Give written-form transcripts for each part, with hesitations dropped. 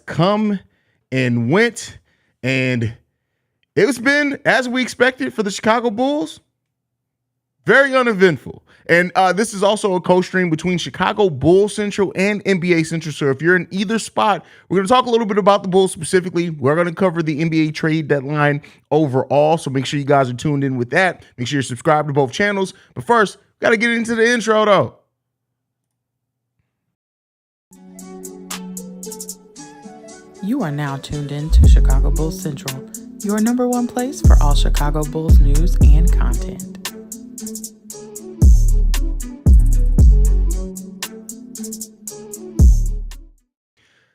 come and went, and it's been, as we expected for the Chicago Bulls, very uneventful. And this is also a co-stream between Chicago Bulls Central and NBA Central. So if you're in either spot, we're going to talk a little bit about the Bulls specifically. We're going to cover the NBA trade deadline overall. So make sure you guys are tuned in with that. Make sure you're subscribed to both channels. But first, got to get into the intro, though. You are now tuned in to Chicago Bulls Central, your number one place for all Chicago Bulls news and content.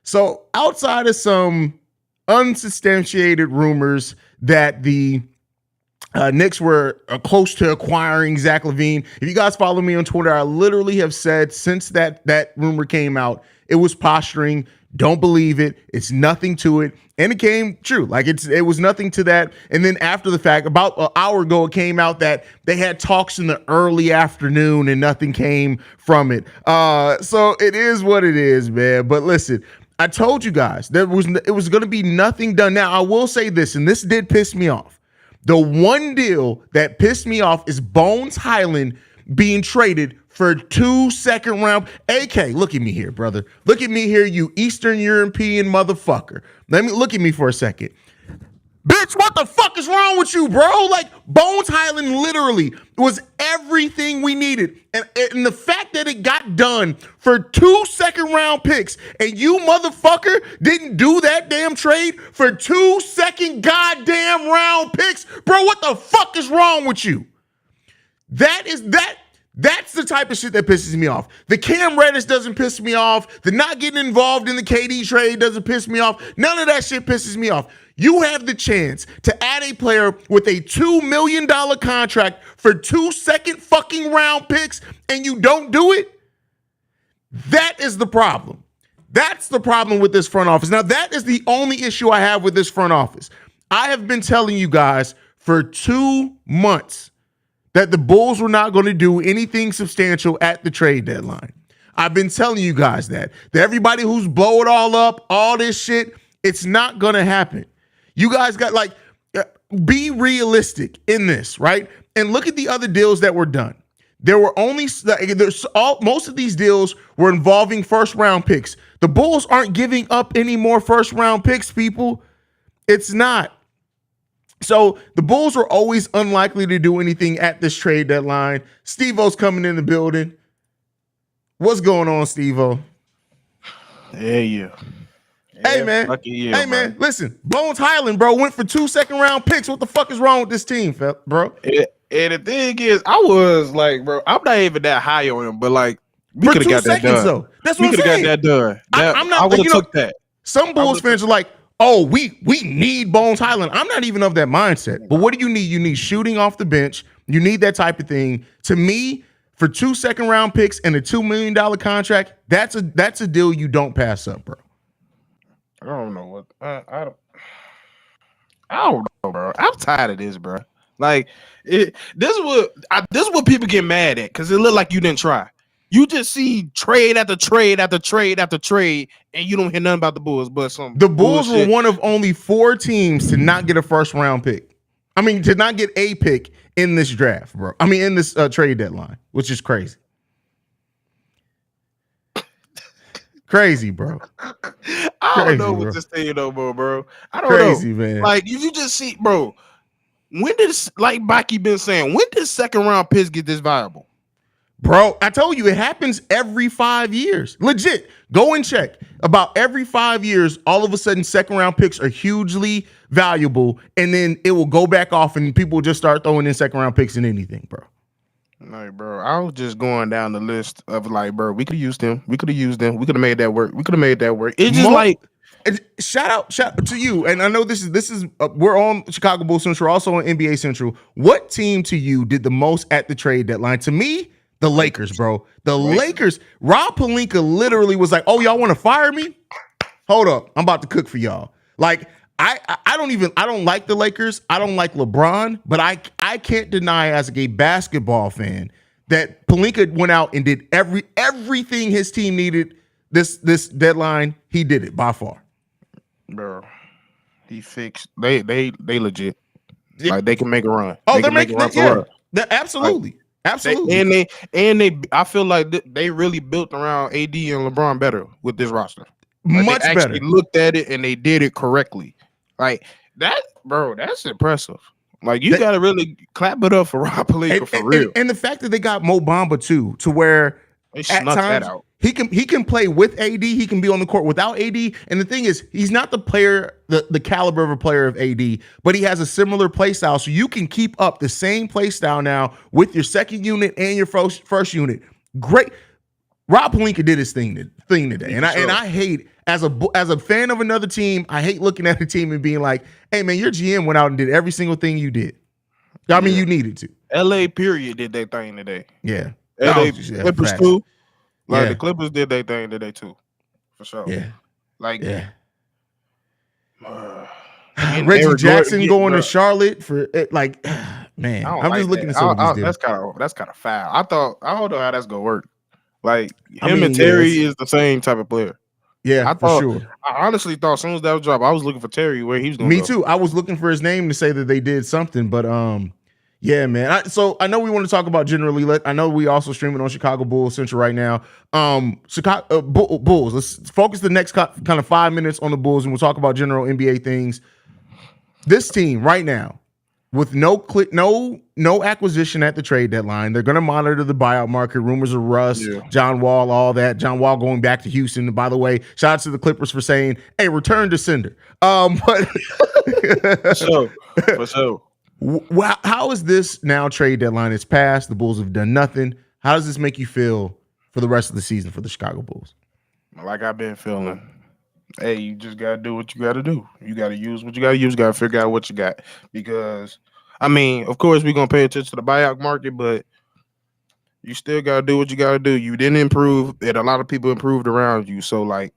So outside of some unsubstantiated rumors that the Knicks were close to acquiring Zach LaVine, if you guys follow me on Twitter, I literally have said since that rumor came out, it was posturing. Don't believe it. It's nothing to it. And it came true. Like it was nothing to that. And then after the fact, about an hour ago, it came out that they had talks in the early afternoon and nothing came from it. So it is what it is, man. But listen, I told you guys it was going to be nothing done. Now, I will say this, and this did piss me off. The one deal that pissed me off is Bones Highland being traded for 2 second round. AK, look at me here, brother. Look at me here, you Eastern European motherfucker. Look at me for a second. Bitch, what the fuck is wrong with you, bro? Like, Bones Highland literally was everything we needed. And the fact that it got done for 2 second round picks and you motherfucker didn't do that damn trade for 2 second goddamn round picks, bro, what the fuck is wrong with you? That's the type of shit that pisses me off. The Cam Reddish doesn't piss me off. The not getting involved in the KD trade doesn't piss me off. None of that shit pisses me off. You have the chance to add a player with a $2 million contract for 2 second fucking round picks and you don't do it? That is the problem. That's the problem with this front office. Now, that is the only issue I have with this front office. I have been telling you guys for 2 months that the Bulls were not going to do anything substantial at the trade deadline. I've been telling you guys that everybody who's blow it all up, all this shit, it's not going to happen. You guys got be realistic in this, right? And look at the other deals that were done. There were most of these deals were involving first round picks. The Bulls aren't giving up any more first round picks, people. It's not. So the Bulls are always unlikely to do anything at this trade deadline. StevO's coming in the building. What's going on, StevO? Yeah. Hey, man. Man. Listen, Bones Highland, bro, went for 2 second round picks. What the fuck is wrong with this team, bro? And the thing is, I was like, bro, I'm not even that high on him, but like, we could have got that done. Though. That's what I'm saying. We could have got that done. I'm not. I would have took that. Some Bulls fans are like, oh, we need Bones Highland. I'm not even of that mindset. But what do you need? You need shooting off the bench. You need that type of thing. To me, for 2 second round picks and a $2 million contract, that's a deal you don't pass up, bro. I don't know what I don't know, bro. I'm tired of this, bro. Like this is what people get mad at because it looked like you didn't try. You just see trade after trade after trade after trade, and you don't hear nothing about the Bulls. But the Bulls were one of only 4 teams to not get a first round pick. I mean, to not get a pick in this draft, bro. I mean, in this trade deadline, which is crazy. Crazy, bro. I don't know what to say no more, bro. I don't know. Crazy, man. Like, you just see, bro, when did, like Baki been saying, when did second round picks get this viable? Bro, I told you, it happens every 5 years. Legit. Go and check. About every 5 years, all of a sudden, second round picks are hugely valuable, and then it will go back off, and people will just start throwing in second round picks in anything, bro. Like, bro, I was just going down the list of like, bro, we could have used them. We could have used them. We could have made that work. It's just like, shout out to you. And I know this is we're on Chicago Bulls Central, also on NBA Central. What team to you did the most at the trade deadline? To me, the Lakers, bro. The Lakers. Rob Pelinka literally was like, "Oh, y'all want to fire me? Hold up, I'm about to cook for y'all." Like, I don't like the Lakers. I don't like LeBron, but I can't deny as a basketball fan that Pelinka went out and did everything his team needed this deadline. He did it by far. bro. He fixed. They legit. Yeah. Like they can make a run. Oh, They they're can make a making run that. for Yeah, real. absolutely, Like, absolutely. they. I feel like they really built around AD and LeBron better with this roster. Like they Much actually better. looked at it and they did it correctly. Like that, bro. That's impressive. Like you got to really clap it up for Rob Pelinka for real. And the fact that they got Mo Bamba too, to where They at snuck that times out. he can play with AD, he can be on the court without AD. And the thing is, he's not the player, the caliber of a player of AD, but he has a similar play style. So you can keep up the same play style now with your second unit and your first unit. Great. Rob Pelinka did his thing today, and I hate as a fan of another team, I hate looking at a team and being like, "Hey man, your GM went out and did every single thing you did." I mean, you needed to. LA period did their thing today. Yeah, LA Clippers facts. too. Like Yeah. the Clippers did their thing today too, for sure. Yeah, Like Reggie Jackson going to Charlotte for it, like, man. I'm just looking to see what he's doing. That's kind of foul. I don't know how that's gonna work. Like I him mean, and Terry is the same type of player. Yeah, for sure. I honestly thought as soon as that was dropped, I was looking for Terry where he was going. Me too. I was looking for his name to say that they did something, but yeah, man. So I know we want to talk about generally. I know we also streaming on Chicago Bulls Central right now. Chicago Bulls. Let's focus the next kind of 5 minutes on the Bulls, and we'll talk about general NBA things. This team right now, with no acquisition at the trade deadline, they're going to monitor the buyout market. Rumors of Russ, John Wall, all that. John Wall going back to Houston. And by the way, shout out to the Clippers for saying, "Hey, return to sender." But for sure. How is this now trade deadline? It's passed. The Bulls have done nothing. How does this make you feel for the rest of the season for the Chicago Bulls? Like I've been feeling. Hey, you just gotta do what you gotta do. You gotta use what you gotta use. Gotta figure out what you got. Because, I mean, of course, we're gonna pay attention to the buyout market, but you still gotta do what you gotta do. You didn't improve, and a lot of people improved around you. So, like,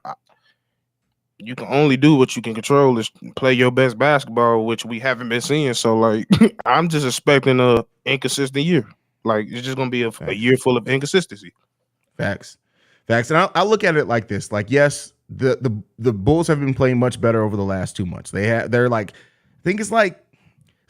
you can only do what you can control is play your best basketball, which we haven't been seeing. So, like, I'm just expecting a inconsistent year. Like, it's just gonna be a year full of inconsistency. Facts. And I look at it like this. Like, yes. The Bulls have been playing much better over the last 2 months. They're like, I think it's like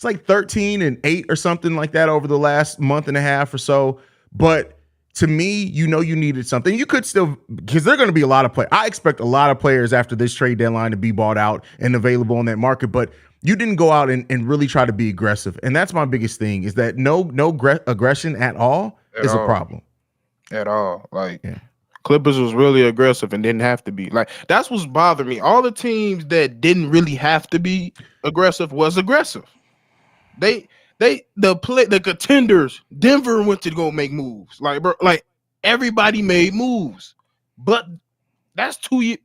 13-8 or something like that over the last month and a half or so. But to me, you needed something. You could still, because there are going to be a lot of players. I expect a lot of players after this trade deadline to be bought out and available on that market. But you didn't go out and really try to be aggressive. And that's my biggest thing is that no aggression at all is a problem. At all. Like, Clippers was really aggressive and didn't have to be. Like, that's what's bothering me. All the teams that didn't really have to be aggressive was aggressive. The contenders, Denver went to go make moves. Like, bro, like everybody made moves. But that's 2 years.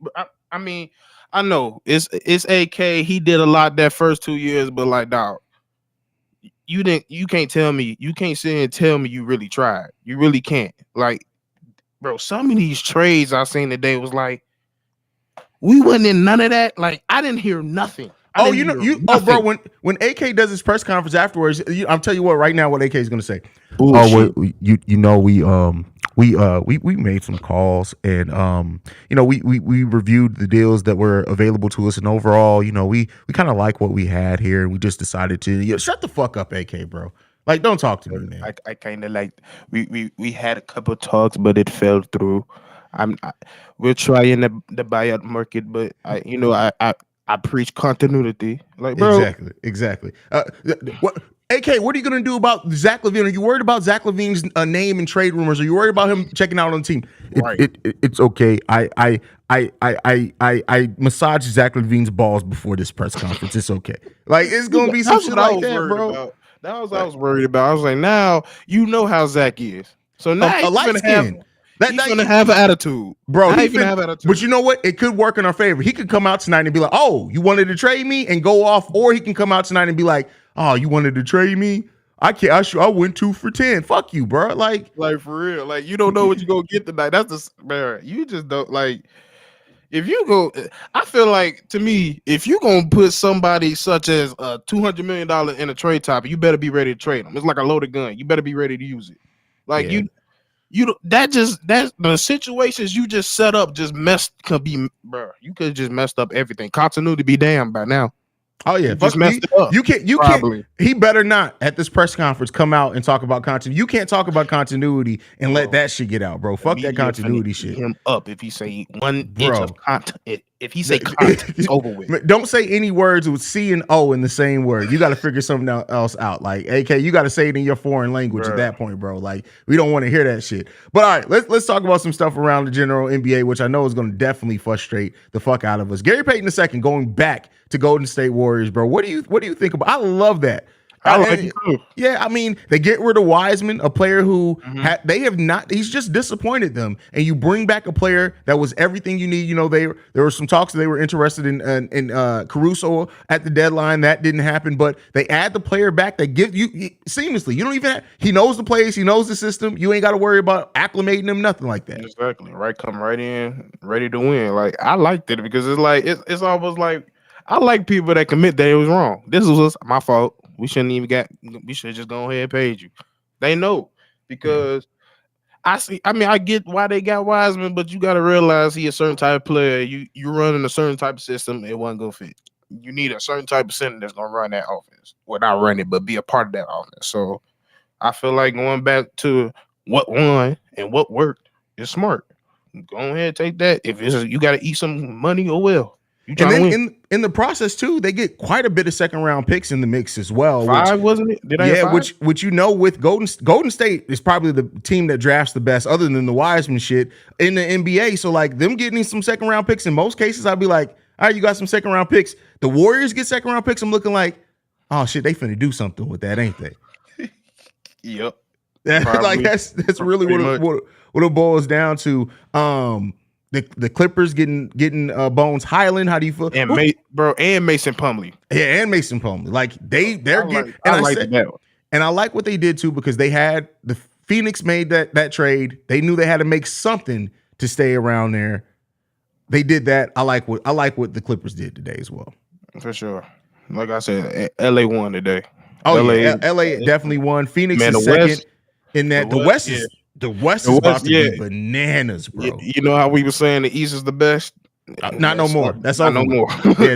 I mean, I know it's AK. He did a lot that first 2 years, but like, dog, you can't tell me, you can't sit and tell me you really tried. You really can't. Like, bro, some of these trades I seen today was like, we wasn't in none of that. Like, I didn't hear nothing. Bro, when AK does his press conference afterwards, I'll tell you what, right now, what AK is going to say. Bullshit. We made some calls and we reviewed the deals that were available to us, and overall, we kind of like what we had here, and we just decided to shut the fuck up, AK, bro. Like, don't talk to me, man. I kind of like we had a couple talks, but it fell through. We're trying the buyout market, but I preach continuity. Like, bro, exactly. AK, what are you gonna do about Zach LaVine? Are you worried about Zach LaVine's name and trade rumors? Are you worried about him checking out on the team? It's okay. I massaged Zach LaVine's balls before this press conference. It's okay. Like, it's gonna be some shit like that, bro. About. That was what I was worried about. I was like, now you know how Zach is. So now he's gonna have an attitude. Bro, he's gonna have attitude. But you know what? It could work in our favor. He could come out tonight and be like, "Oh, you wanted to trade me," and go off, or he can come out tonight and be like, "Oh, you wanted to trade me? I went 2 for 10. Fuck you, bro." Like for real. Like, you don't know what you're gonna get tonight. That's the man. You just don't like. If you go, I feel like, to me, if you're gonna put somebody such as a $200 million in a trade topic, you better be ready to trade them. It's like a loaded gun. You better be ready to use it. Like, That the situations you just set up just could be, bro. You could just messed up everything. Continuity be damned by now. Oh yeah, You just messed it up. You can't. Probably. He better not at this press conference come out and talk about continuity. You can't talk about continuity and let that shit get out, bro. Fuck that continuity shit. Him up if he say 1 Bro. inch of content. If he say content, it's over with. Don't say any words with C and O in the same word. You got to figure something else out. Like AK, you got to say it in your foreign language at that point, bro. Like we don't want to hear that shit. But all right, let's talk about some stuff around the general NBA, which I know is going to definitely frustrate the fuck out of us. Gary Payton II going back to Golden State Warriors, bro. What do you think about? I love that. I like it too. Yeah, I mean, they get rid of Wiseman, a player who they have not. He's just disappointed them, and you bring back a player that was everything you need. You know, there were some talks that they were interested in Caruso at the deadline. That didn't happen, but they add the player back. They give you seamlessly. You don't even. He knows the plays. He knows the system. You ain't got to worry about acclimating him. Nothing like that. Exactly. Right. Come right in, ready to win. Like I liked it because it's like it's almost like I like people that commit that it was wrong. This was my fault. We shouldn't even we should just go ahead and pay you. They know because I get why they got Wiseman, but you got to realize he a certain type of player. You running a certain type of system, it wasn't gonna fit. You need a certain type of center that's gonna run that offense. Well, not run it, but be a part of that offense. So I feel like going back to what won and what worked is smart. Go ahead, take that. If you got to eat some money, oh well. And then in the process too, they get quite a bit of second round picks in the mix as well. 5, wasn't it? Did I have 5? which you know, with Golden State is probably the team that drafts the best, other than the Wiseman shit in the NBA. So like them getting some second round picks in most cases, I'd be like, all right, you got some second round picks. The Warriors get second round picks. I'm looking like, oh shit, they finna do something with that, ain't they? Yep. Like that's really what it boils down to. The Clippers getting Bones Highland. How do you feel? And Mason Plumlee. Yeah, and Mason Plumlee. Like they're getting. And I like what they did too, because they had the Phoenix made that trade. They knew they had to make something to stay around there. They did that. I like what the Clippers did today as well. For sure. Like I said, LA won today. Oh yeah, LA definitely won. Phoenix is second. West, in that the West is about to be bananas, bro. You know how we were saying the East is the best? Not no more. That's over. No more. Yeah,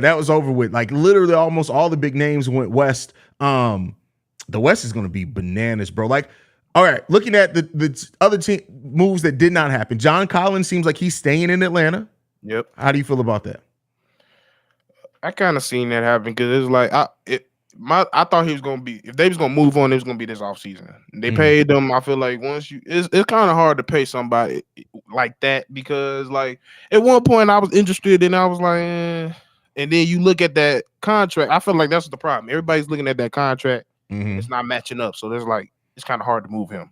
that was over with. Like literally, almost all the big names went West. The West is going to be bananas, bro. Like, all right, looking at the other team moves that did not happen. John Collins seems like he's staying in Atlanta. Yep. How do you feel about that? I kind of seen that happen because it's like I thought he was gonna be, if they was gonna move on, it was gonna be this offseason. They paid them. I feel like once it's kind of hard to pay somebody like that because like at one point I was interested and I was like, and then you look at that contract. I feel like that's the problem. Everybody's looking at that contract. It's not matching up, so there's like it's kind of hard to move him.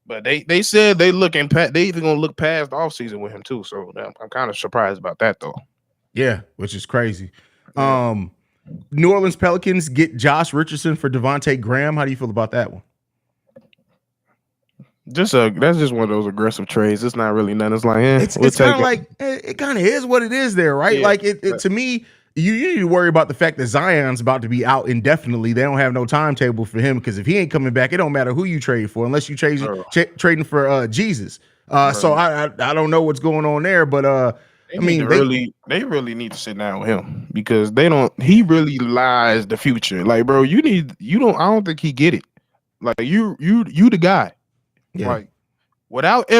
But they said they even gonna look past the offseason with him too. So I'm kind of surprised about that though. Yeah, which is crazy. New Orleans Pelicans get Josh Richardson for Devontae Graham. How do you feel about that one? That's just one of those aggressive trades. It's not really nothing. It's like it's kind of like it kind of is what it is there, right? Yeah, like it to me, you need to worry about the fact that Zion's about to be out indefinitely. They don't have no timetable for him because if he ain't coming back, it don't matter who you trade for unless you trading for Jesus. So I don't know what's going on there, but they really need to sit down with him because he really lies the future. Like, bro, I don't think he get it. Like you the guy. Yeah. Like without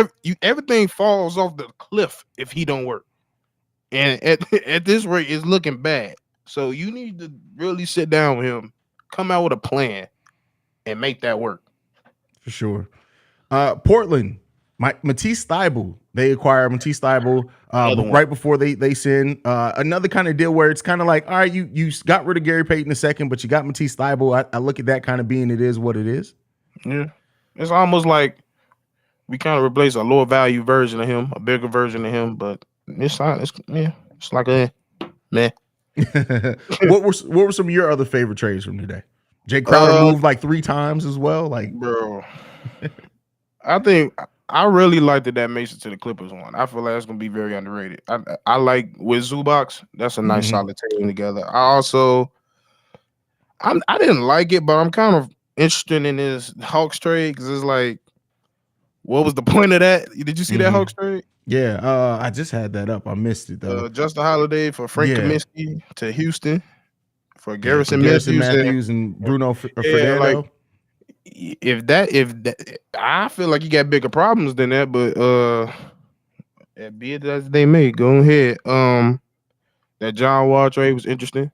everything falls off the cliff if he don't work. And at this rate, it's looking bad. So you need to really sit down with him, come out with a plan, and make that work. For sure. Portland, Matisse Thybulle. They acquire Matisse Thybulle right before they send another kind of deal where it's kind of like, all right, you got rid of Gary Payton II, but you got Matisse Thybulle. I look at that kind of being it is what it is. Yeah, it's almost like we kind of replace a lower value version of him, a bigger version of him, but it's like a meh. What were some of your other favorite trades from today? Jay Crowder moved like 3 times as well. Like, bro, I think I really liked that Mason to the Clippers one. I feel like that's gonna be very underrated. I like with Zubac. That's a nice solid team together. I didn't like it, but I'm kind of interested in this Hawks trade because it's like, what was the point of that? Did you see that Hawks trade? Yeah, I just had that up. I missed it though. Justin Holiday for Frank Yeah, Kaminsky to Houston for yeah, for Garrison Garrison Matthews. Matthews and Bruno Yeah, like Fernando. if that, I feel like you got bigger problems than that, but be it as they may, go ahead. That John Wall trade was interesting.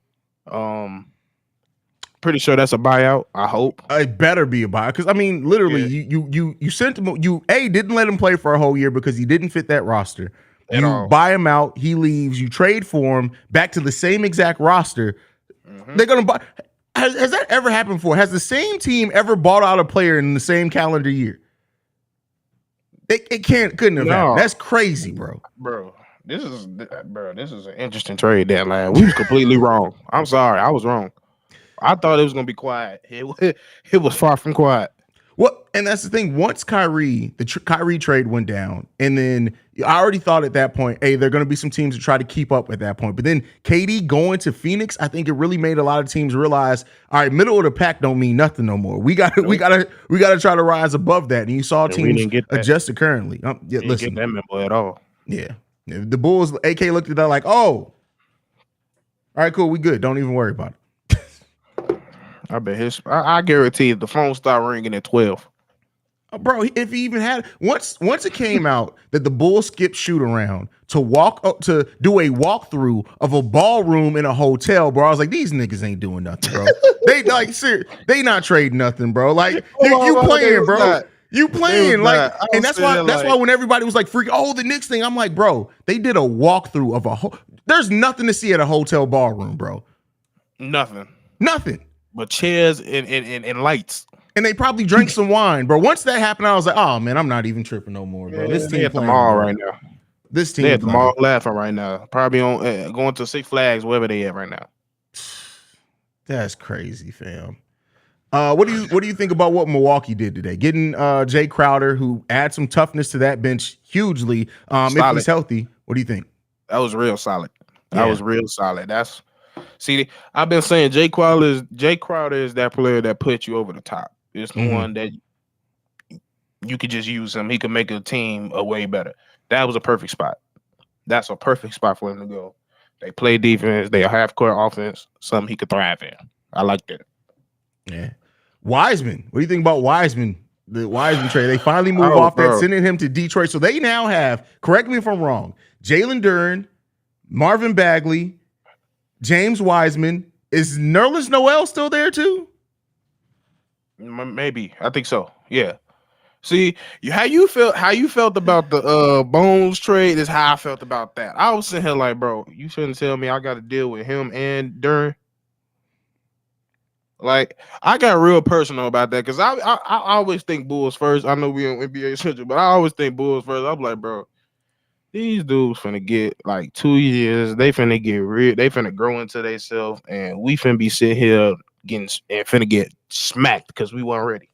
Pretty sure that's a buyout. I hope. It better be a buy because I mean, literally, you sent him. You didn't let him play for a whole year because he didn't fit that roster. At You all. buy him out, he leaves. You trade for him back to the same exact roster. They're gonna buy. Has that ever happened before? Has the same team ever bought out a player in the same calendar year? It couldn't have happened. That's crazy, bro. Bro, this is an interesting trade deadline. We was completely wrong. I'm sorry, I was wrong. I thought it was gonna be quiet. It was far from quiet. Well, and that's the thing. Once Kyrie trade went down, and then I already thought at that point, hey, there are going to be some teams to try to keep up at that point. But then KD going to Phoenix, I think it really made a lot of teams realize, all right, middle of the pack don't mean nothing no more. We got to try to rise above that. And you saw teams adjust currently. Listen, get that memo at all. Yeah, the Bulls. AK looked at that like, oh, all right, cool, we good. Don't even worry about it. I bet I guarantee the phone stopped ringing at 12. Bro, if he even had once it came out that the Bulls skipped shoot around to walk up to do a walkthrough of a ballroom in a hotel, bro, I was like, these niggas ain't doing nothing, bro. They like they not trading nothing, bro. Like you playing, bro. You playing like, and that's why when everybody was like freaking, oh, the Knicks thing, I'm like, bro, they did a walkthrough of there's nothing to see at a hotel ballroom, bro. Nothing. But chairs and lights. And they probably drank some wine, bro. Once that happened, I was like, oh man, I'm not even tripping no more, bro. This team at the mall right now. This team they at the mall laughing right now. Probably on going to Six Flags, wherever they at right now. That's crazy, fam. What do you think about what Milwaukee did today? Getting Jay Crowder, who adds some toughness to that bench hugely. If he's healthy, what do you think? That was real solid. That was real solid. See, I've been saying Jay Crowder is that player that puts you over the top. It's the one that you could just use him. He could make a team a way better. That was a perfect spot. That's a perfect spot for him to go. They play defense. They half court offense. Something he could thrive in. I like that. Yeah. Wiseman. What do you think about Wiseman? The Wiseman trade. They finally move off that, sending him to Detroit. So they now have, correct me if I'm wrong, Jalen Duren, Marvin Bagley, James Wiseman. Is Nerlens Noel still there too? Maybe. I think so. Yeah. See, how you felt about the Bones trade is how I felt about that. I was sitting here like, bro, you shouldn't tell me I got to deal with him and Duren. Like, I got real personal about that because I always think Bulls first. I know we on NBA Central, but I always think Bulls first. I'm like, bro, these dudes finna get like 2 years. They finna get real. They finna grow into themselves, and we finna be sitting here finna get smacked because we weren't ready.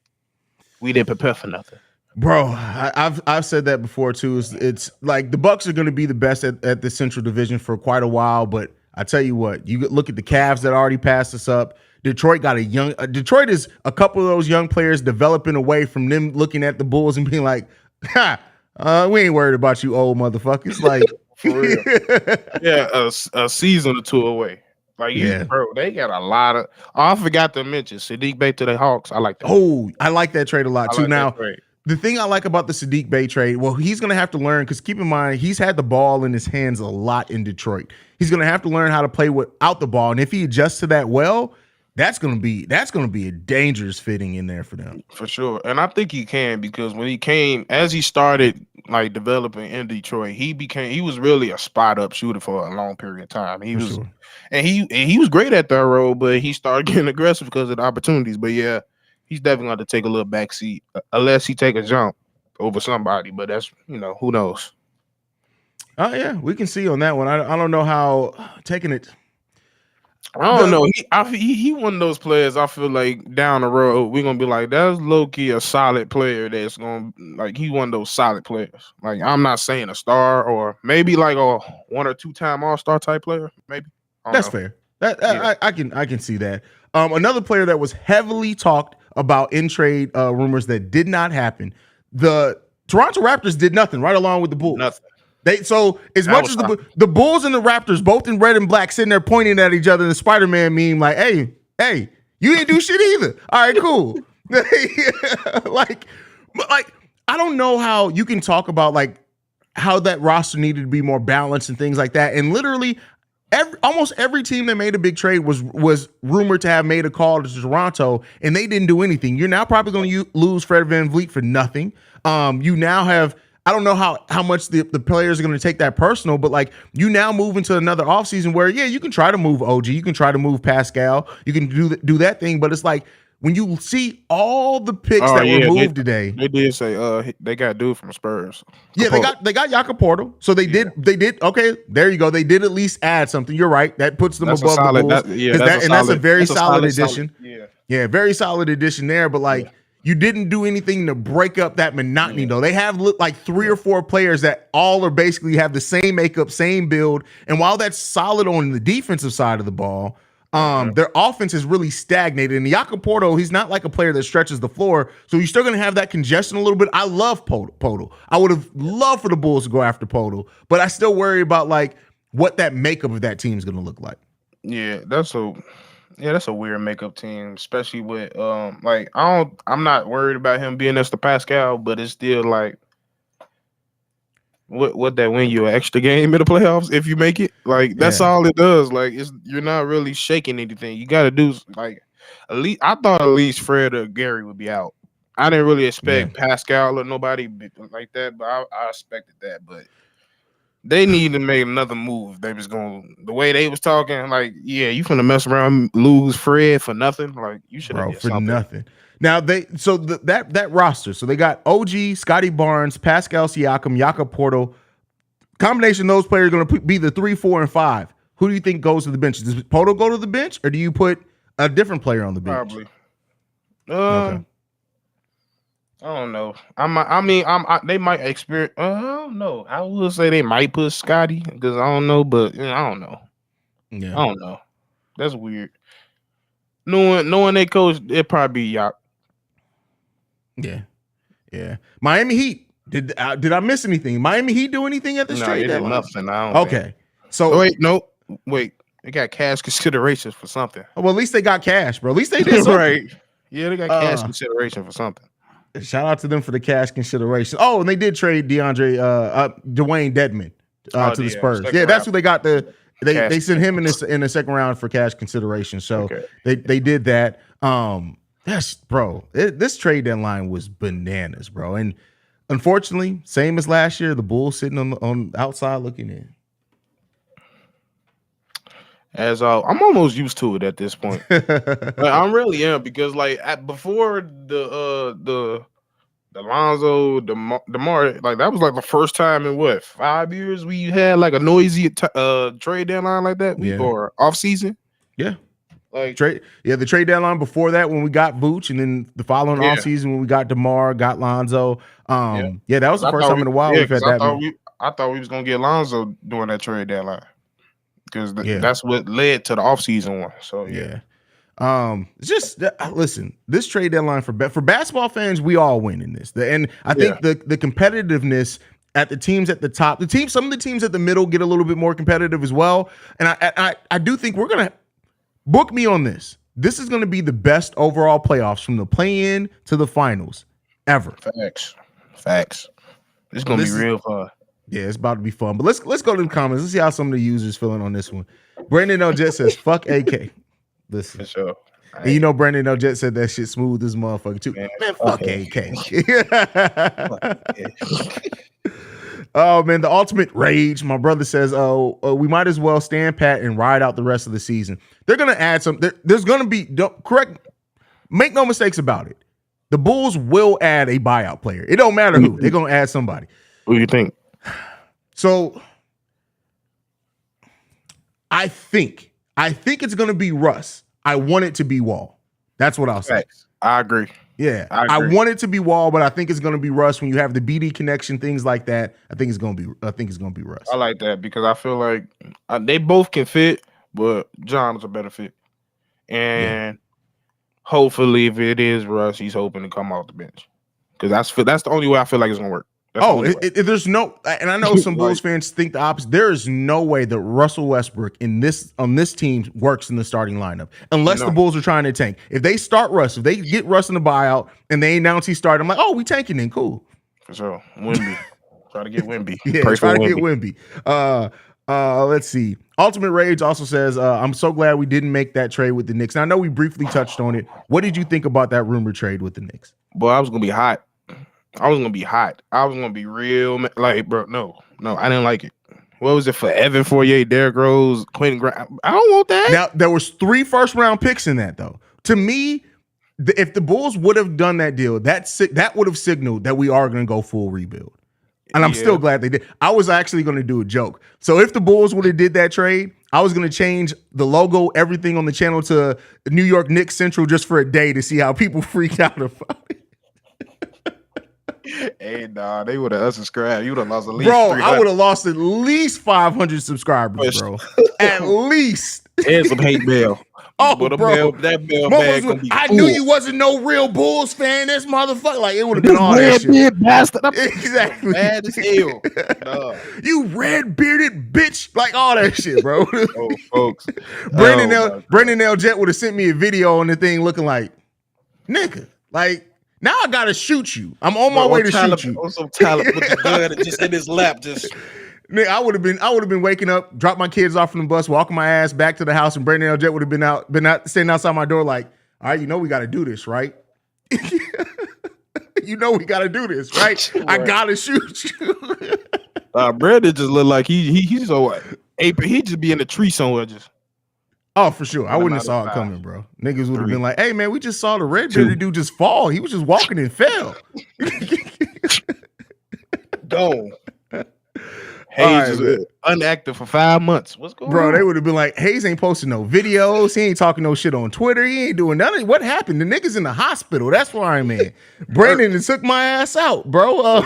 We didn't prepare for nothing. Bro, I've said that before too. It's like the Bucks are going to be the best at the Central Division for quite a while, but I tell you what, you look at the Cavs that already passed us up. Detroit got Detroit is a couple of those young players developing away from them looking at the Bulls and being like, we ain't worried about you old motherfuckers. Like, for real. Yeah, a season or two away. Like, bro, they got a lot of. Oh, I forgot to mention Sadiq Bey to the Hawks. I like that. Oh, I like that trade a lot too. Now, the thing I like about the Sadiq Bey trade, well, he's going to have to learn because keep in mind he's had the ball in his hands a lot in Detroit. He's going to have to learn how to play without the ball, and if he adjusts to that well, that's going to be a dangerous fitting in there for them. For sure. And I think he can because when he came, as he started like developing in Detroit, he was really a spot up shooter for a long period of time. He was great at that role, but he started getting aggressive because of the opportunities. But yeah, he's definitely going to take a little backseat unless he take a jump over somebody. But that's, who knows? Oh yeah, we can see on that one. I don't know how taking it. I don't know. He one of those players. I feel like down the road we're gonna be like, that's low key a solid player. That's gonna he one of those solid players. Like, I'm not saying a star or maybe like a 1 or 2 time All-Star type player. Maybe that's fair. I can see that. Another player that was heavily talked about in-trade rumors that did not happen. The Toronto Raptors did nothing, right along with the Bulls. Nothing. So as much as the Bulls and the Raptors, both in red and black, sitting there pointing at each other in the Spider-Man meme, like, hey, you didn't do shit either. All right, cool. like, I don't know how you can talk about like how that roster needed to be more balanced and things like that. And literally, almost every team that made a big trade was rumored to have made a call to Toronto, and they didn't do anything. You're now probably going to lose Fred VanVleet for nothing. You now have, I don't know how much the players are going to take that personal, but like you now move into another offseason where, yeah, you can try to move OG, you can try to move Pascal, you can do that thing, but it's like when you see all the picks were moved today. They did say they got a dude from Spurs. Yeah, they got Jakob Porto. So they did okay, there you go. They did at least add something. You're right. That puts them above the Bulls. That's a very solid addition. Yeah, very solid addition there, but like you didn't do anything to break up that monotony, though. They have like 3 or 4 players that all are basically have the same makeup, same build. And while that's solid on the defensive side of the ball, their offense is really stagnated. And Jakob Porto, he's not like a player that stretches the floor. So you're still going to have that congestion a little bit. I love Poto. I would have loved for the Bulls to go after Poto, but I still worry about like what that makeup of that team is going to look like. Yeah, that's a weird makeup team, especially with I'm not worried about him being next to Pascal, but it's still like what that win you an extra game in the playoffs if you make it. Like that's all it does. Like you're not really shaking anything. You got to do like I thought at least Fred or Gary would be out. I didn't really expect Pascal or nobody like that, but I expected that. But they need to make another move. They was going the way they was talking. Like, yeah, you finna mess around, lose Fred for nothing. Like, you should have for nothing. Now that roster. So they got OG, Scotty Barnes, Pascal Siakam, Jakob Porto. Combination of those players are going to be the 3, 4, and 5. Who do you think goes to the bench? Does Porto go to the bench, or do you put a different player on the bench? Probably. Okay. I don't know. They might experience. I don't know. I will say they might put Scotty because I don't know, but I don't know. Yeah, I don't know. That's weird. Knowing they coach, it probably be Yak. Yeah. Miami Heat. Did I miss anything? Miami Heat do anything at this trade deadline? Nothing. I don't think. So wait. They got cash considerations for something. Well, at least they got cash, bro. At least they did something. Right. Yeah, they got cash consideration for something. Shout out to them for the cash consideration. Oh, and they did trade Dwayne Dedmon to the Spurs. That's who they got. They sent him in the second round for cash consideration. So they did that. This trade deadline was bananas, bro. And unfortunately, same as last year, the Bulls sitting on outside looking in. I'm almost used to it at this point. I really am because before the Alonzo, DeMar, like that was like the first time in 5 years we had like a noisy trade deadline like that or off season. Yeah. The trade deadline before that when we got Vooch, and then the following offseason when we got DeMar, got Lonzo. That was the first time in a while we've had that. I thought we was gonna get Lonzo during that trade deadline because that's what led to the offseason one. So listen, this trade deadline for basketball fans, we all win in this. And I think the competitiveness at the teams at the top, some of the teams at the middle get a little bit more competitive as well. And I do think we're gonna book me on this. This is going to be the best overall playoffs from the play-in to the finals ever. Facts. It's going to be real fun. Yeah, it's about to be fun. But let's go to the comments. Let's see how some of the users feeling on this one. Brandon L. Jet says, fuck AK. Listen. For sure. And Brandon L. Jet said that shit smooth as motherfucker too. Man, fuck AK. Oh man, the ultimate rage. My brother says, we might as well stand pat and ride out the rest of the season. They're gonna add some. There's gonna be make no mistakes about it. The Bulls will add a buyout player. It don't matter who. They're gonna add somebody. Who do you think? So I think it's gonna be Russ. I want it to be Wall. That's what I'll say. I agree. Yeah, I want it to be Wall, but I think it's going to be Russ. When you have the BD connection, things like that, I think it's going to be Russ. I like that because I feel like they both can fit, but John is a better fit. And Hopefully, if it is Russ, he's hoping to come off the bench because that's the only way I feel like it's gonna work. That's the only way. There's no, and I know some Bulls Like- fans think the opposite. There is no way that Russell Westbrook on this team works in the starting lineup unless the Bulls are trying to tank. If they start Russ, if they get Russ in the buyout and they announce he started, I'm like, oh, we tanking then, cool. For sure, Wemby. Try to get Wemby. Yeah, Pray try for to Wemby. get Wemby. Let's see. Ultimate Rage also says, I'm so glad we didn't make that trade with the Knicks. Now, I know we briefly touched on it. What did you think about that rumor trade with the Knicks? Boy, I was gonna be hot. I was gonna be real like, bro. No, I didn't like it. What was it for? Evan Fournier, Derrick Rose, Quentin Grimes? I don't want that. Now, there was 3 first-round picks in that, though. To me, if the Bulls would have done that deal, that would have signaled that we are going to go full rebuild. And I'm still glad they did. I was actually going to do a joke. So if the Bulls would have did that trade, I was going to change the logo, everything on the channel to New York Knicks Central just for a day to see how people freak out about it. Hey, nah, they would have unsubscribed. You would have lost at least. Bro, 300. I would have lost at least 500 subscribers, bro. At least. And some hate mail. Oh, But bro. that mail bag gonna be I full. knew you wasn't no real Bulls fan. This motherfucker, like, it would have been all that red shit. beard bastard. I'm Exactly. mad as hell. Nah. You red bearded bitch, like all that shit, bro. Oh, folks. Brandon L. Jet would have sent me a video on the thing looking like, nigga, like, now I gotta shoot you. I'm on my way to shoot you. On some talent with the gun just in his lap, just. Nigga, I would have been waking up, drop my kids off from the bus, walking my ass back to the house, and Brandon L. Jet would have been out standing outside my door, like, all right, you know we got to do this, right? You know we got to do this, right? I gotta shoot you. Brandon just look like he's so he just be in a tree somewhere, just. Oh, for sure. I wouldn't have saw it coming, bro. Niggas would have been like, hey, man, we just saw the red bearded dude just fall. He was just walking and fell. Gone. Haize is inactive for 5 months. What's going on? Bro, they would have been like, Haize ain't posting no videos. He ain't talking no shit on Twitter. He ain't doing nothing. What happened? The nigga's in the hospital. That's where I'm at. Brandon took my ass out, bro.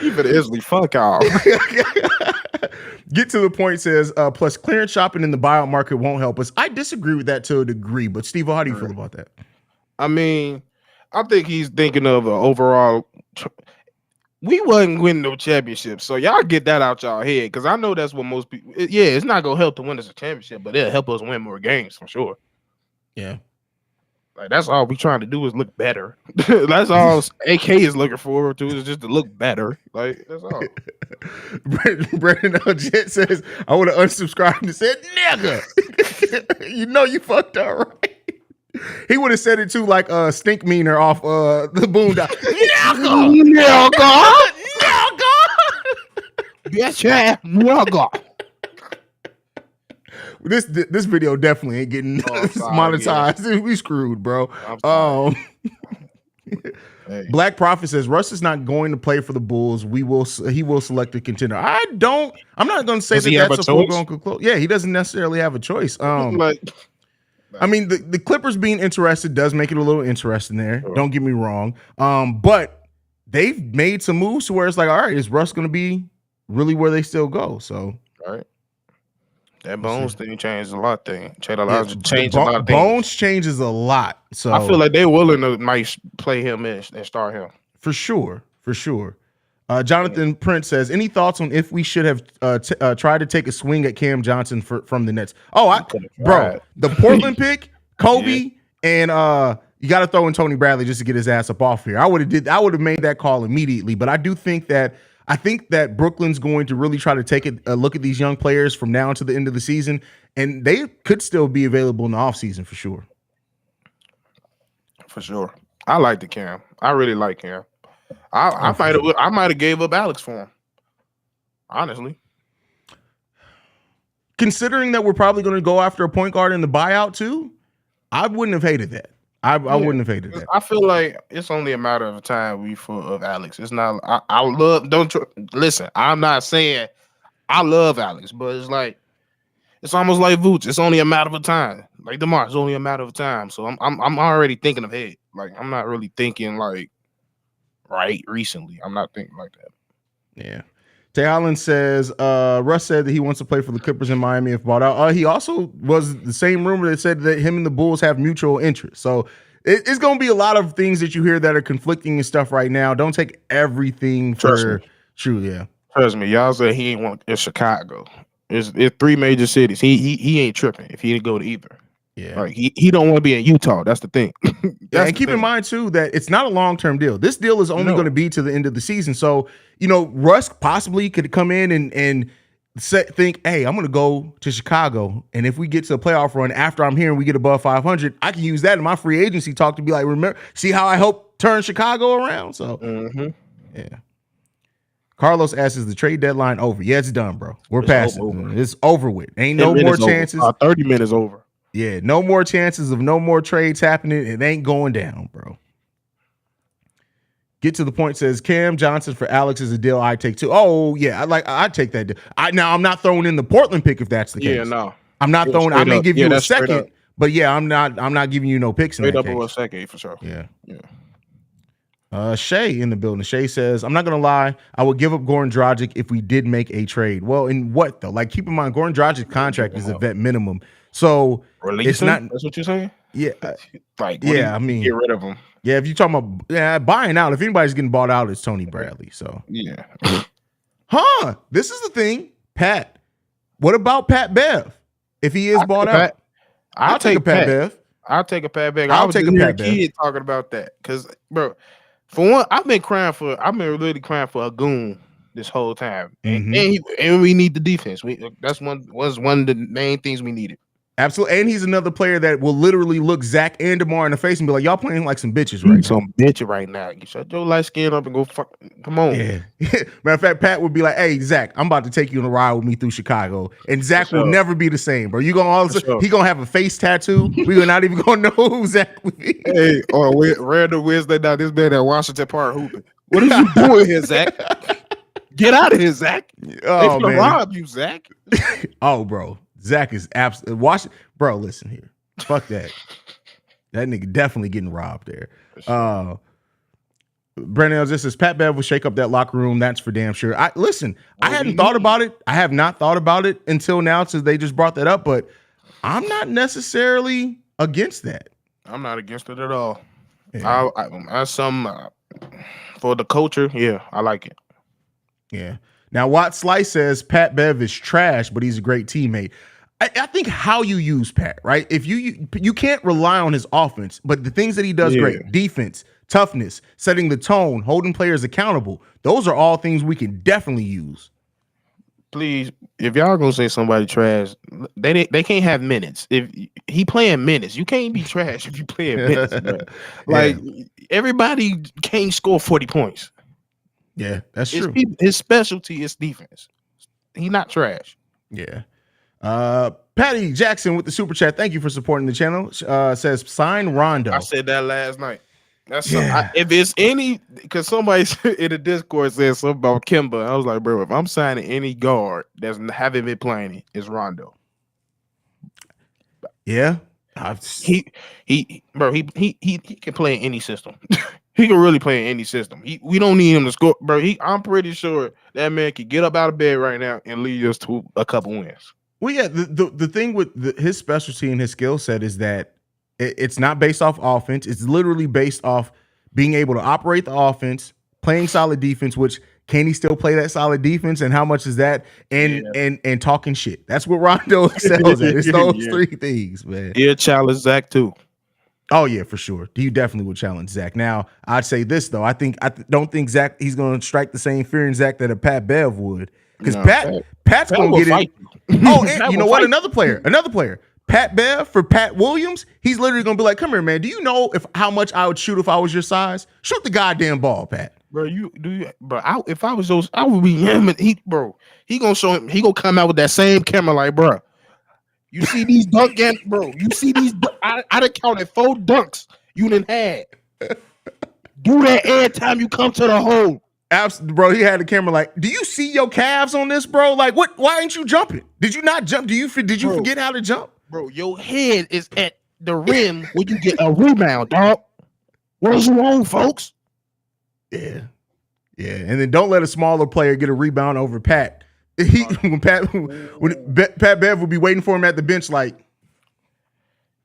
You better instantly fuck off. Get to the point says, plus clearance shopping in the buyout market won't help us. I disagree with that to a degree, but Steve, how do you feel about that? I mean, I think he's thinking of an overall. We wasn't winning no championships, so y'all get that out y'all head, because I know that's what most people. Yeah, it's not gonna help to win us a championship, but it'll help us win more games for sure. Yeah, like that's all we trying to do is look better. That's all AK is looking forward to is just to look better. Like that's all. Brandon Jet says, I would have unsubscribed and said, nigga. You know you fucked up, right? He would have said it too, like Stink Meaner off the Boondock. Nigga! Bitch, nigga. This video definitely ain't getting monetized. Yeah. We screwed, bro. Hey. Black Prophet says Russ is not going to play for the Bulls. He will select a contender. I'm not going to say that's a foregone conclusion. Yeah, he doesn't necessarily have a choice. I mean, the Clippers being interested does make it a little interesting there. Sure. Don't get me wrong. But they've made some moves to where it's like, all right, is Russ going to be really where they still go? So, all right. That Bones thing changed a lot. Change a lot of things. Bones changes a lot. So I feel like they're willing to might play him and start him. For sure. Jonathan Prince says, any thoughts on if we should have tried to take a swing at Cam Johnson from the Nets? The Portland pick, Kobe, and you got to throw in Tony Bradley just to get his ass up off here. I would have made that call immediately, but I do think that Brooklyn's going to really try to take a look at these young players from now to the end of the season, and they could still be available in the offseason for sure. For sure. I like the Cam. I really like Cam. I might have gave up Alex for him. Honestly. Considering that we're probably going to go after a point guard in the buyout too, I wouldn't have hated that. I wouldn't have hated that. I feel like it's only a matter of time of Alex. It's not. Listen. I'm not saying I love Alex, but it's almost like Vooch. It's only a matter of time. Like DeMar, it's only a matter of time. So I'm already thinking ahead. Like I'm not really thinking like right recently. I'm not thinking like that. Yeah. Tay Holland says, Russ said that he wants to play for the Clippers in Miami if bought out. He also was the same rumor that said that him and the Bulls have mutual interest. So it's going to be a lot of things that you hear that are conflicting and stuff right now. Don't take everything for true. Yeah. Trust me. Y'all say he ain't want it's Chicago. It's 3 major cities. He ain't tripping if he didn't go to either. Yeah. Like he don't want to be in Utah. That's the thing. And keep in mind too that it's not a long-term deal. This deal is only going to be to the end of the season. So, Russ possibly could come in and think, hey, I'm going to go to Chicago. And if we get to a playoff run after I'm here and we get above 500, I can use that in my free agency talk to be like, remember, see how I helped turn Chicago around? So, yeah. Carlos asks, is the trade deadline over? Yeah, it's done, bro. We're past it. It's over with. Ain't no more chances. 30 minutes over. Yeah, no more chances of no more trades happening. It ain't going down, bro. Get to the point says Cam Johnson for Alex is a deal I take too. Oh yeah, I'd take that deal. Now I'm not throwing in the Portland pick if that's the case. Yeah, no. I'm not throwing. I may give you a second, up. But yeah, I'm not giving you no picks in that case. Straight up a second for sure. Yeah. Shay in the building. Shay says, I'm not gonna lie, I would give up Goran Dragic if we did make a trade. Well, in what though? Like, keep in mind, Goran Dragic's contract is a vet minimum. So it's not. That's what you're saying. Yeah. I mean, get rid of him. Yeah, if you're talking about buying out, if anybody's getting bought out, it's Tony Bradley. So yeah. This is the thing, Pat. What about Pat Bev? If he is bought out, I'll take a Pat Bev. I'll take a Pat Bev. I'll take a Pat Bev. Kid talking about that because, bro, for one, I've been really crying for a goon this whole time, and we need the defense. Was one of the main things we needed. Absolutely, and he's another player that will literally look Zach and DeMar in the face and be like, "Y'all playing like some bitches right now." Some bitch right now. You shut your light skin up and go fuck. Come on. Yeah. Matter of fact, Pat would be like, "Hey, Zach, I'm about to take you on a ride with me through Chicago," and Zach will never be the same, bro. You he gonna have a face tattoo. We're not even gonna know who Zach would be. Hey, random Wednesday night, this man at Washington Park hooping. What are you doing here, Zach? Get out of here, Zach. Oh man, rob you, Zach. Oh, bro. Zach is absolutely watch, bro. Listen here, fuck that. That nigga definitely getting robbed there. Brandon just says Pat Bev will shake up that locker room. That's for damn sure. I hadn't thought about it. I have not thought about it until now, since they just brought that up. But I'm not necessarily against that. I'm not against it at all. Yeah. For the culture, yeah, I like it. Yeah. Now, Watt Slice says Pat Bev is trash, but he's a great teammate. I think how you use Pat, right? If you can't rely on his offense, but the things that he does great, defense, toughness, setting the tone, holding players accountable, those are all things we can definitely use. Please, if y'all gonna say somebody trash, they can't have minutes. If he playing minutes, you can't be trash if you playing minutes. Like everybody can't score 40 points. Yeah, that's true. His specialty is defense. He's not trash. Yeah. Patty Jackson with the super chat. Thank you for supporting the channel. Says sign Rondo. I said that last night. That's if it's any, because somebody in the Discord said something about Kimba. I was like, bro, if I'm signing any guard that's haven't been playing, it's Rondo. Yeah, he can play in any system. He can really play in any system. We don't need him to score, bro. I'm pretty sure that man can get up out of bed right now and lead us to a couple wins. Well, yeah, the thing with his specialty and his skill set is that it's not based off offense. It's literally based off being able to operate the offense, playing solid defense, which can he still play that solid defense, and how much is that? And talking shit. That's what Rondo excels at. It's those three things, man. He'll challenge Zach too. Oh yeah, for sure. He definitely would challenge Zach. Now, I'd say this though. I don't think Zach, he's going to strike the same fear in Zach that a Pat Bev would, because Pat's going to get it. Oh, and you know what? Another player. Pat Bev for Pat Williams. He's literally going to be like, "Come here, man. Do you know how much I would shoot if I was your size? Shoot the goddamn ball, Pat." Bro, if I was those, I would be him. And he gonna show him. He gonna come out with that same camera, like, bro. You see these dunk games, bro. You see these. I done counted 4 dunks you done had. Do that every time you come to the hole. Absolutely, bro. He had the camera like, "Do you see your calves on this, bro? Like, what? Why ain't you jumping? Did you not jump? Did you forget how to jump, bro? Your head is at the rim when you get a rebound, dog. What is you on, folks?" Yeah. Yeah, and then don't let a smaller player get a rebound over Pat. When Pat Bev would be waiting for him at the bench, like,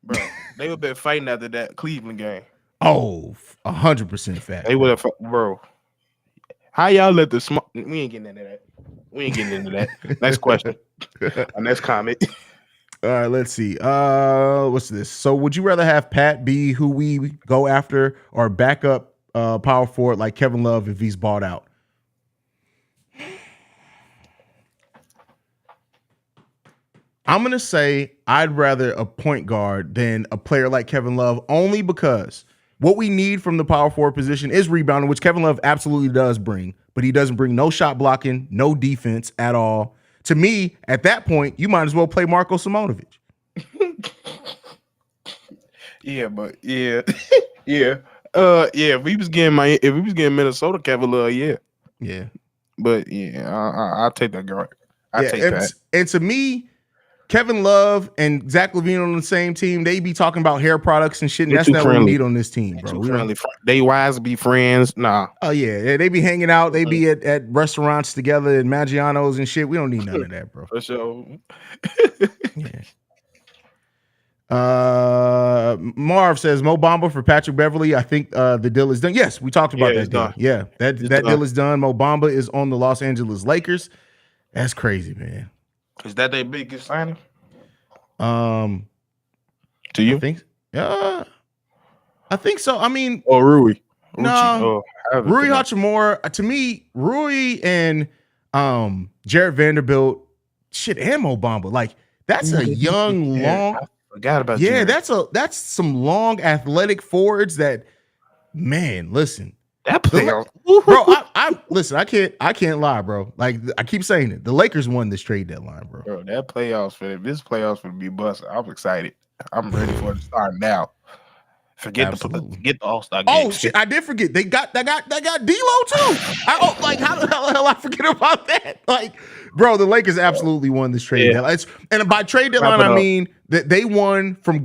bro, they would have been fighting after that Cleveland game. Oh, 100% fact. They would have, bro. How y'all let the small? We ain't getting into that. We ain't getting into that. Next question. Next comment. All right, let's see. What's this? So, would you rather have Pat be who we go after or backup power forward like Kevin Love if he's bought out? I'm gonna say I'd rather a point guard than a player like Kevin Love, only because what we need from the power forward position is rebounding, which Kevin Love absolutely does bring, but he doesn't bring no shot blocking, no defense at all. To me, at that point, you might as well play Marko Simonovic. Yeah, but yeah. Yeah. If we was getting Minnesota Kevin Love, yeah. Yeah. But yeah, I'll take that guard. I'll take that. And to me, Kevin Love and Zach LaVine on the same team, they be talking about hair products and shit, and that's not what we need on this team, bro. They wise to be friends. Nah. Oh, yeah. They be hanging out. They be at restaurants together and Maggiano's and shit. We don't need none of that, bro. For sure. Yeah. Marv says Mo Bamba for Patrick Beverly. I think the deal is done. Yes, we talked about that deal. Done. Yeah, that deal is done. Mo Bamba is on the Los Angeles Lakers. That's crazy, man. Is that their biggest signing? To you? I think so. I mean, Rui. No, Rui Hachimura. To me, Rui and Jared Vanderbilt, shit, and Mo Bamba. Like, that's a young, long. I forgot about Jared. Jared. That's some long athletic forwards that, man, listen. That playoff, bro. I listen. I can't lie, bro. Like, I keep saying it. The Lakers won this trade deadline, bro. Bro, that playoffs for be busted. I'm excited. I'm ready for it to start now. Forget the All-Star game. Oh shit! I did forget. They got D'Lo too. How the hell I forget about that? Like, bro, the Lakers absolutely won this trade deadline. And by trade deadline, I mean that they won from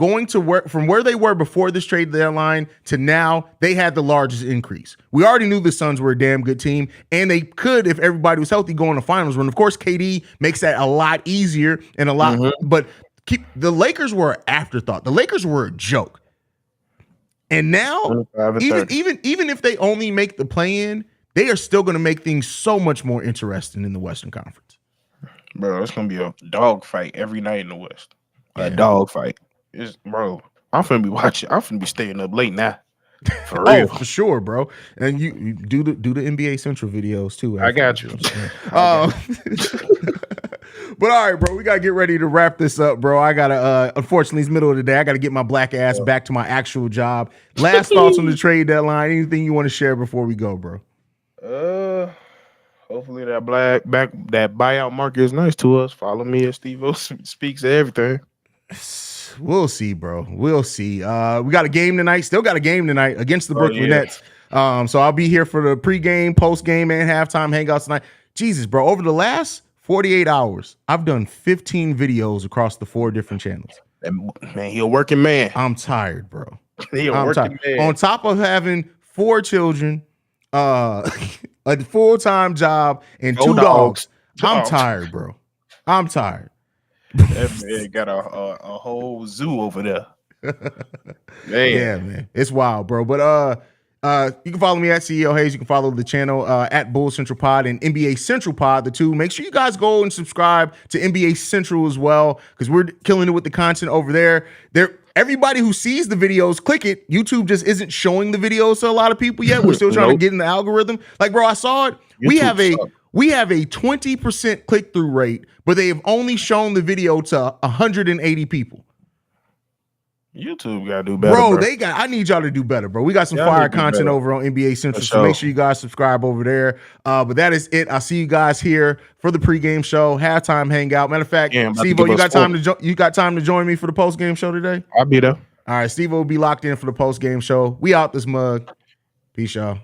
where they were before this trade deadline to now. They had the largest increase. We already knew the Suns were a damn good team, and they could, if everybody was healthy, go in the finals run. Of course, KD makes that a lot easier and a lot. But the Lakers were an afterthought. The Lakers were a joke. And now, even if they only make the play-in, they are still going to make things so much more interesting in the Western Conference. Bro, it's going to be a dog fight every night in the West. A dog fight. Bro, I'm finna be watching. I'm finna be staying up late now. For real. For sure, bro. And you do the NBA Central videos too. I got you. But all right, bro, we gotta get ready to wrap this up, bro. I gotta unfortunately it's middle of the day. I gotta get my black ass back to my actual job. Last thoughts on the trade deadline. Anything you want to share before we go, bro? Hopefully that buyout market is nice to us. Follow me at StevO Speaks Everything. We'll see, bro. We'll see. We got a game tonight. Still got a game tonight against the Brooklyn Nets. So I'll be here for the pregame, postgame, and halftime hangouts tonight. Jesus, bro. Over the last 48 hours, I've done 15 videos across the 4 different channels. Man, he a working man. I'm tired, bro. He a working man. On top of having 4 children, a full-time job, and 2 dogs. I'm tired, bro. I'm tired. That man got a whole zoo over there. Man. Yeah, man. It's wild, bro. But you can follow me at CEO Haize. You can follow the channel at Bull Central Pod and NBA Central Pod, the two. Make sure you guys go and subscribe to NBA Central as well, because we're killing it with the content over there. Everybody who sees the videos, click it. YouTube just isn't showing the videos to a lot of people yet. We're still trying to get in the algorithm. Like, bro, I saw it. We have a 20% click-through rate, but they have only shown the video to 180 people. YouTube gotta do better, bro. I need y'all to do better, bro. We got some fire content over on NBA Central, so make sure you guys subscribe over there. But that is it. I'll see you guys here for the pregame show, halftime hangout. Matter of fact, StevO, you got time to join me for the postgame show today? I'll be there. All right, StevO will be locked in for the postgame show. We out this mug. Peace, y'all.